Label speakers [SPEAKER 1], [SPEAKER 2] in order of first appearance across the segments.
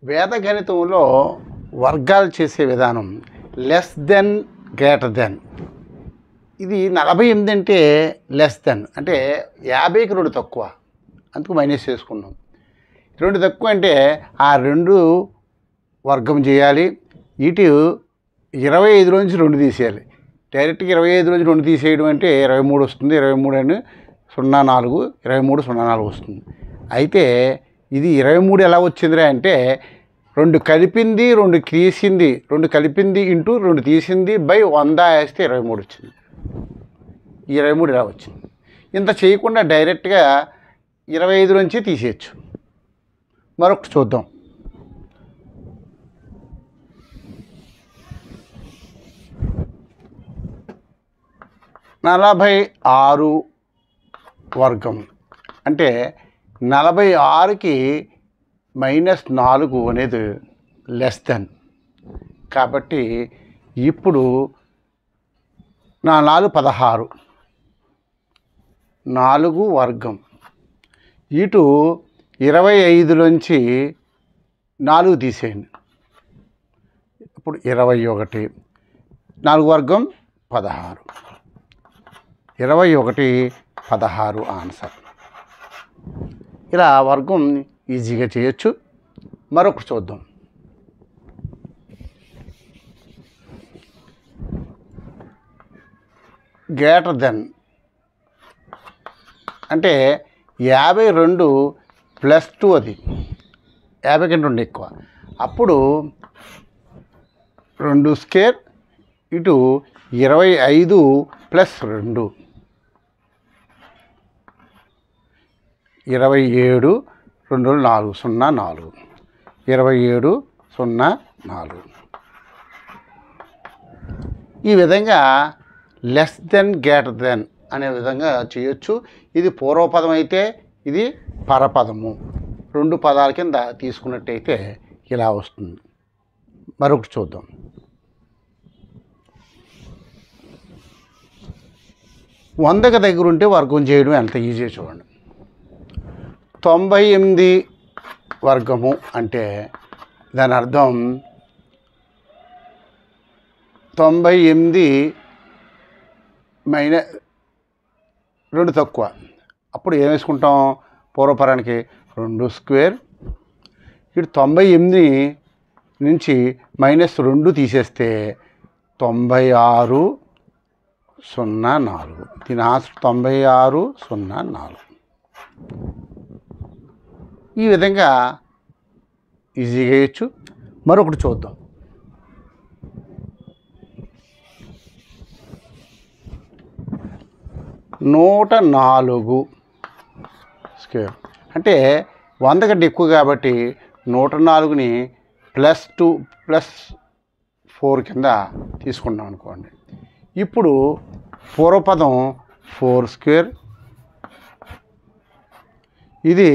[SPEAKER 1] వేద గణితంలో వర్గాలు చేసే విధానం లెస్ దెన్ గ్రేటర్ దెన్. ఇది 48 అంటే లెస్ దెన్ అంటే 50కి 2 తక్కువ, అందుకు మైనస్ చేసుకున్నాం. 2 తక్కువ అంటే ఆ 2 వర్గం చేయాలి. ఇటు 25లోంచి 2 తీసేయాలి. డైరెక్ట్గా 25లోంచి 2 తీసేయడం అంటే 23 వస్తుంది. 23 అని 04 23 04 వస్తుంది. అయితే ఇది 23 ఎలా వచ్చిందిరా అంటే 2 కలిపింది 2 తీసింది 2 కలిపింది ఇంటూ 2 తీసింది బై 100 వేస్తే 23 వచ్చింది. 23 ఇలా వచ్చింది. ఇంత చేయకుండా డైరెక్ట్గా 25 నుంచి తీసేయచ్చు. మరొకటి చూద్దాం. (46) వర్గం అంటే 46కి -4 అనేది లెస్ దెన్. కాబట్టి ఇప్పుడు 4 16 4 వర్గం ఇటు 25లోంచి 4 తీసేయండి. ఇప్పుడు 21 4 వర్గం 16 21 16 ఆన్సర్. ఇలా వర్గం ఈజీగా చేయొచ్చు. మరొకటి చూద్దాం. గ్రేటర్ దెన్ అంటే 52 + 2 అది 50 కంటే 2 ఎక్కువ. అప్పుడు 2² ఇటు 25 + 2 27 2 4 04 27 04. ఈ విధంగా లెస్ దెన్ గ్రేటర్ దెన్ అనే విధంగా చేయొచ్చు. ఇది పూర్వపదం అయితే ఇది పరపదము. 2 పదాల కింద తీసుకున్నట్టయితే ఇలా వస్తుంది. మరొకటి చూద్దాం. వందకి దగ్గర ఉంటే వర్గం చేయడం ఎంత ఈజీ చూడండి. 98 వర్గము అంటే దాని అర్థం 98 - 2 తక్కువ. అప్పుడు ఏం వేసుకుంటాం? పూర్వపరానికి 2² ఇటు 98 నుంచి -2 తీసేస్తే 96 04. దీని ఆన్సర్ 96 04. ఈ విధంగా ఈజీగా వేయచ్చు. మరొకటి చూద్దాం. (104) అంటే 100 కంటే ఎక్కువ కాబట్టి 104ని +2 + 4 కింద తీసుకున్నాం అనుకోండి. ఇప్పుడు పూర్వపదం 4² ఇది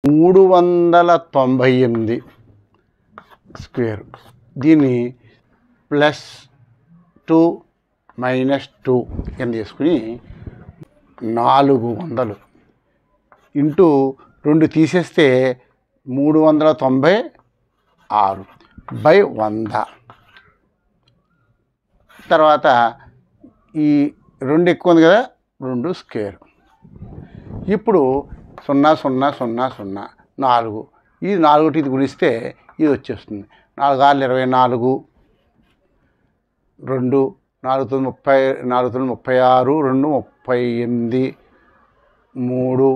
[SPEAKER 1] 398² దీన్ని +2 - 2 కింద తీసుకుని 400 ఇంటూ 2 తీసేస్తే 396 బై 100. తర్వాత ఈ 2 ఎక్కువ ఉంది కదా, 2². ఇప్పుడు 0 0 0 0 4 ఇది 4 ఇది గుణిస్తే ఇది వచ్చేస్తుంది. 4 6 24 2 4 9 30 4 9 36 2 38 3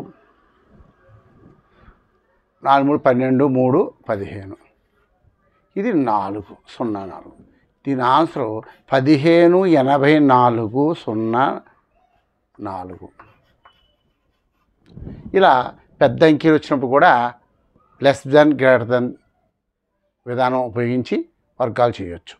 [SPEAKER 1] 4 3 12 3 15. ఇది 4 04. దీని ఆన్సర్ 1584 04. ఇలా పెద్ద అంకెలు వచ్చినప్పుడు కూడా లెస్ దెన్ గ్రేటర్ దెన్ విధానం ఉపయోగించి వర్గాలు చేయొచ్చు.